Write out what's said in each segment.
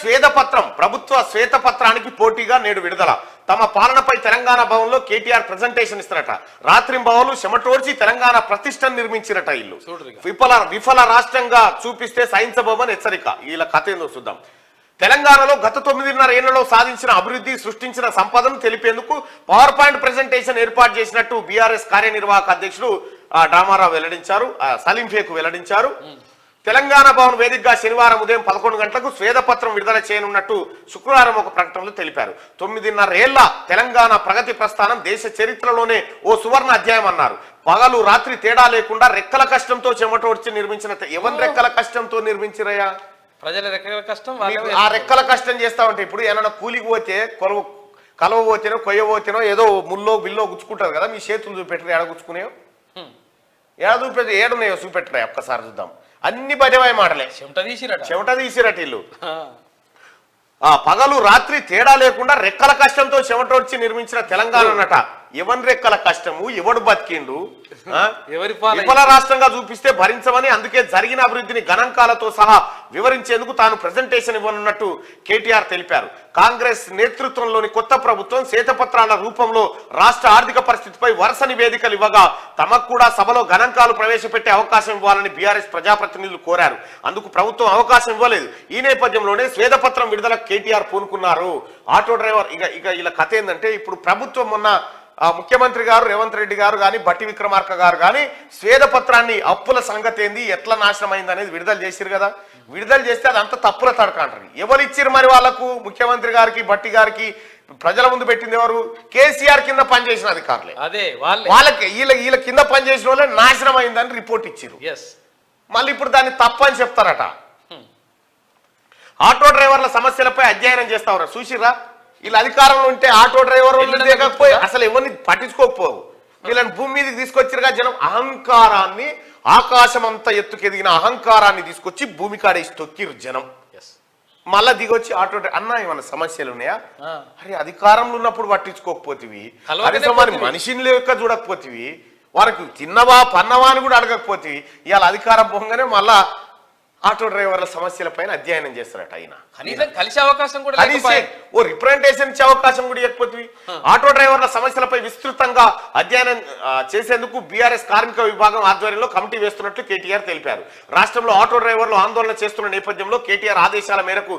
శ్వేతపత్రం ప్రభుత్వ శ్వేతపత్రానికి పోటీగా నేడు విడుదల. తమ పాలనపై తెలంగాణ భవన్లో కేటీఆర్ ప్రెజెంటేషన్ ఇస్తారట. రాత్రింబవలు చెమటోడ్చి తెలంగాణ ప్రతిష్టను నిర్మించినట. ఇల్లు విఫల రాష్ట్రంగా చూపిస్తే సహించబోమని హెచ్చరిక. వీళ్ళ కథ ఏందో చూద్దాం. తెలంగాణలో గత 9.5 ఏళ్లలో సాధించిన అభివృద్ధి, సృష్టించిన సంపదను తెలిపేందుకు పవర్ పాయింట్ ప్రెజెంటేషన్ ఏర్పాటు చేసినట్టు బీఆర్ఎస్ కార్యనిర్వాహక అధ్యక్షుడు రామారావు వెల్లడించారు. సలీంఫేకు వెల్లడించారు. తెలంగాణ భవన్ వేదికగా శనివారం ఉదయం 11 గంటలకు శ్వేతపత్రం విడుదల చేయనున్నట్టు శుక్రవారం ఒక ప్రకటనలో తెలిపారు. 9.5 ఏళ్ల తెలంగాణ ప్రగతి ప్రస్థానం దేశ చరిత్రలోనే ఓ సువర్ణ అధ్యాయం అన్నారు. పగలు రాత్రి తేడా లేకుండా రెక్కల కష్టంతో చెమటోడ్చి నిర్మించిన ఎవరి రెక్కల కష్టంతో నిర్మించిరయ్యా? ప్రజల రెక్కల కష్టం. ఆ రెక్కల కష్టం చేస్తా ఉంటే ఇప్పుడు ఏమన్నా కూలికి పోతే కలవ పోతేనో కొయ్య పోతేనో ఏదో ముల్లో బిల్లో గుచ్చుకుంటారు కదా, మీ చేతులు చూపెట్టరు. ఏడ గుచ్చుకునేయో ఏడ చూపెట్టి ఏడున్నాయో చూపెట్టరా ఒక్కసారి చూద్దాం. అన్ని బజవాయి మాటలే. చెమట తీసిరట ఇల్లు. పగలు రాత్రి తేడా లేకుండా రెక్కల కష్టంతో చెమటోడ్చి నిర్మించిన తెలంగాణ అన్నట. ఎవరి రెక్కల కష్టము, ఎవడు బతికిండు, విఫల రాష్ట్రంగా చూపిస్తే భరించమని, అందుకే జరిగిన అభివృద్ధిని గణాంకాలతో సహా వివరించేందుకు తాను ప్రెజెంటేషన్ ఇవ్వనున్నట్టు కేటీఆర్ తెలిపారు. కాంగ్రెస్ నేతృత్వంలోని కొత్త ప్రభుత్వం శ్వేతపత్రాల రూపంలో రాష్ట్ర ఆర్థిక పరిస్థితిపై వరుస నివేదికలు ఇవ్వగా తమకు కూడా సభలో గణాంకాలు ప్రవేశపెట్టే అవకాశం ఇవ్వాలని బీఆర్ఎస్ ప్రజాప్రతినిధులు కోరారు. అందుకు ప్రభుత్వం అవకాశం ఇవ్వలేదు. ఈ నేపథ్యంలోనే శ్వేతపత్రం విడుదలకు కేటీఆర్ పూనుకున్నారు. ఆటో డ్రైవర్ ఇక ఇలా కథ ఏంటంటే, ఇప్పుడు ప్రభుత్వం మొన్న ముఖ్యమంత్రి గారు రేవంత్ రెడ్డి గారు కానీ బట్టి విక్రమార్క గారు కానీ శ్వేతపత్రాన్ని అప్పుల సంగతి ఏంది, ఎట్లా నాశనం అయింది అనేది విడుదల చేసిరు కదా. విడుదల చేస్తే అదంతా తప్పుల తడక అంటారు. ఎవరు ఇచ్చిరు మరి వాళ్ళకు? ముఖ్యమంత్రి గారికి బట్టి గారికి ప్రజల ముందు పెట్టింది ఎవరు? కేసీఆర్ కింద పనిచేసిన అధికారులే. అదే వాళ్ళకి వీళ్ళ కింద పనిచేసిన వాళ్ళే నాశనం అయిందని రిపోర్ట్ ఇచ్చిరు. మళ్ళీ ఇప్పుడు దాన్ని తప్పని చెప్తారట. ఆటో డ్రైవర్ల సమస్యలపై అధ్యయనం చేస్తావరా చూసిరా? వీళ్ళ అధికారంలో ఉంటే ఆటో డ్రైవర్ లేకపోయి అసలు ఎవరిని పట్టించుకోకపోవు. వీళ్ళని భూమి మీదకి తీసుకొచ్చిరుగా జనం. అహంకారాన్ని, ఆకాశం అంతా ఎత్తుకెదిగిన అహంకారాన్ని తీసుకొచ్చి భూమి కాడేసి తొక్కిరు జనం. మళ్ళా దిగొచ్చి ఆటో అన్నా ఏమన్నా సమస్యలు ఉన్నాయా? అరే అధికారంలో ఉన్నప్పుడు పట్టించుకోకపోతేవి, మనిషిని లేక చూడకపోతేవి, వారికి తిన్నవా పన్నవా అని కూడా అడగకపోతేవి, ఇవాళ అధికారం పోగానే మళ్ళా ఆటో డ్రైవర్ల సమస్యల పైన అధ్యయనం చేస్తారట. ఆయన కనీసం కలిసే అవకాశం కూడా ఓ రిప్రజెంటేషన్ ఇచ్చే అవకాశం కూడా ఇవ్వకపోతే ఆటో డ్రైవర్ల సమస్యలపై విస్తృతంగా అధ్యయనం చేసేందుకు బీఆర్ఎస్ కార్మిక విభాగం ఆధ్వర్యంలో కమిటీ వేస్తున్నట్లు కేటీఆర్ తెలిపారు. రాష్ట్రంలో ఆటో డ్రైవర్లు ఆందోళన చేస్తున్న నేపథ్యంలో కేటీఆర్ ఆదేశాల మేరకు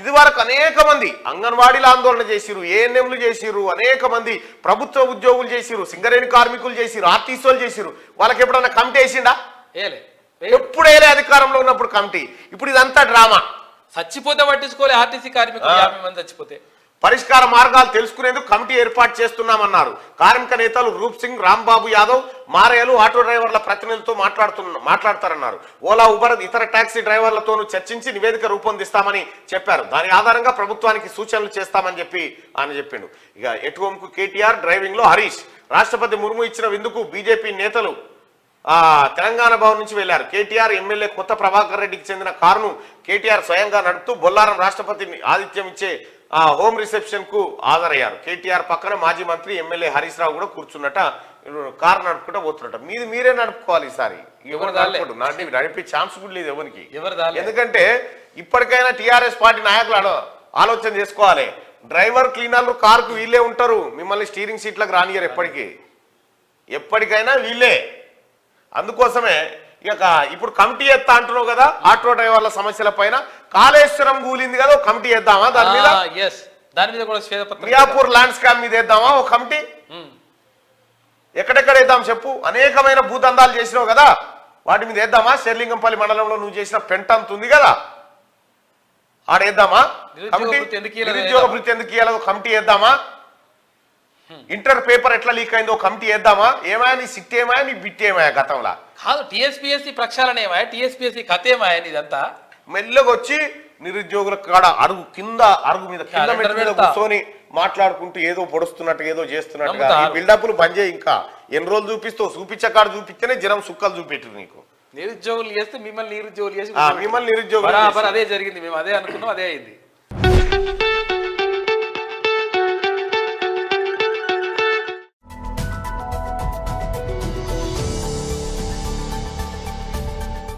ఇదివరకు అనేక మంది అంగన్వాడీల ఆందోళన చేసిరు, ఏఎన్ఎంలు చేసిరు, అనేక మంది ప్రభుత్వ ఉద్యోగులు చేసిరు, సింగరేణి కార్మికులు చేసిరు, ఆర్టీసీలు చేసిరు. వాళ్ళకి ఎప్పుడన్నా కమిటీ వేసిండా? ఎప్పుడైనా అధికారంలో ఉన్నప్పుడు కమిటీ. ఇప్పుడు ఇదంతా డ్రామా. చచ్చిపోతే పట్టించుకోలే. ఆర్టీసీ కార్మికులు 50 మంది చచ్చిపోతే పరిష్కార మార్గాలు తెలుసుకునేందుకు కమిటీ ఏర్పాటు చేస్తున్నామన్నారు. కార్మిక నేతలు రూప్ సింగ్, రాంబాబు యాదవ్, మారేలు ఆటో డ్రైవర్ల ప్రతినిధులతో మాట్లాడతారన్నారు. ఓలా, ఉబర్, ఇతర టాక్సీ డ్రైవర్లతోనూ చర్చించి నివేదిక రూపొందిస్తామని చెప్పారు. దాని ఆధారంగా ప్రభుత్వానికి సూచనలు చేస్తామని చెప్పి ఆయన చెప్పిండు. ఇక ఎటువంకు కేటీఆర్, డ్రైవింగ్ లో హరీష్. రాష్ట్రపతి ముర్ము ఇచ్చిన విందుకు బీజేపీ నేతలు తెలంగాణ భవన్ నుంచి వెళ్లారు. కేటీఆర్ ఎమ్మెల్యే కొత్త ప్రభాకర్ రెడ్డికి చెందిన కారును కేటీఆర్ స్వయంగా నడుపుతూ బొల్లారం రాష్ట్రపతిని ఆతిథ్యం ఇచ్చే హోమ్ రిసెప్షన్ కు హాజరయ్యారు. కేటీఆర్ పక్కన మాజీ మంత్రి ఎమ్మెల్యే హరీష్ రావు కూడా కూర్చున్నట. కారు నడుపుకుంటా పోతున్నట. మీరే నడుపుకోవాలి ఈసారి. ఎవరు నడిపే ఛాన్స్ కూడా లేదు ఎవరికి. ఎందుకంటే ఇప్పటికైనా టీఆర్ఎస్ పార్టీ నాయకులు ఆలోచన చేసుకోవాలి. డ్రైవర్, క్లీనర్లు కారుకు వీళ్ళే ఉంటారు. మిమ్మల్ని స్టీరింగ్ సీట్లకు రానియరు. ఎప్పటికైనా వీళ్ళే. అందుకోసమే ఇక ఇప్పుడు కమిటీ ఎత్తా అంటున్నావు కదా ఆటో డ్రైవర్ల సమస్యల పైన. కాళేశ్వరం కూలింది కదా, ఒక కమిటీ వేద్దామా? దాని మీద కూడా మియాపూర్ ల్యాండ్ స్కామ్ మీద వేద్దామా ఒక కమిటీ? ఎక్కడెక్కడ వేద్దాం చెప్పు? అనేకమైన భూదందాలు చేసినావు కదా, వాటి మీద వేద్దామా? శేర్లింగంపల్లి మండలంలో నువ్వు చేసిన పెంటంత ఉంది కదా, ఆడేద్దామా కమిటీ? నిరుద్యోగ భృతి ఎందుకు ఇవ్వాలి కమిటీ వేద్దామా? ఇంటర్ పేపర్ ఎట్లా లీక్ అయిందో కమిటీ వేద్దామా? ఏమాయా నీ సిట్ ఏమాయా, నీ బిట్ ఏమాయా? గతంలో కాదు టీఎస్పీఎస్సీ ప్రక్షాళన ఏమాయా, టీఎస్పీఎస్సీ కథ ఏమాయా? ఇదంతా మెల్లగా వచ్చి నిరుద్యోగుల కాడ అరుగు మీద కూర్చొని మాట్లాడుకుంటూ ఏదో పొడుస్తున్నట్టు ఏదో చేస్తున్నట్టుగా బిల్డప్లు బంద్ చేయి. ఇంకా ఎన్ని రోజులు చూపిస్తావు? చూపించే కాడ చూపిస్తేనే జనం సుక్కలు చూపెట్టారు నీకు. నిరుద్యోగులు చేస్తే మిమ్మల్ని నిరుద్యోగులు చేసి నిరుద్యోగులు అదే జరిగింది. మేము అదే అనుకున్నాం, అదే అయింది.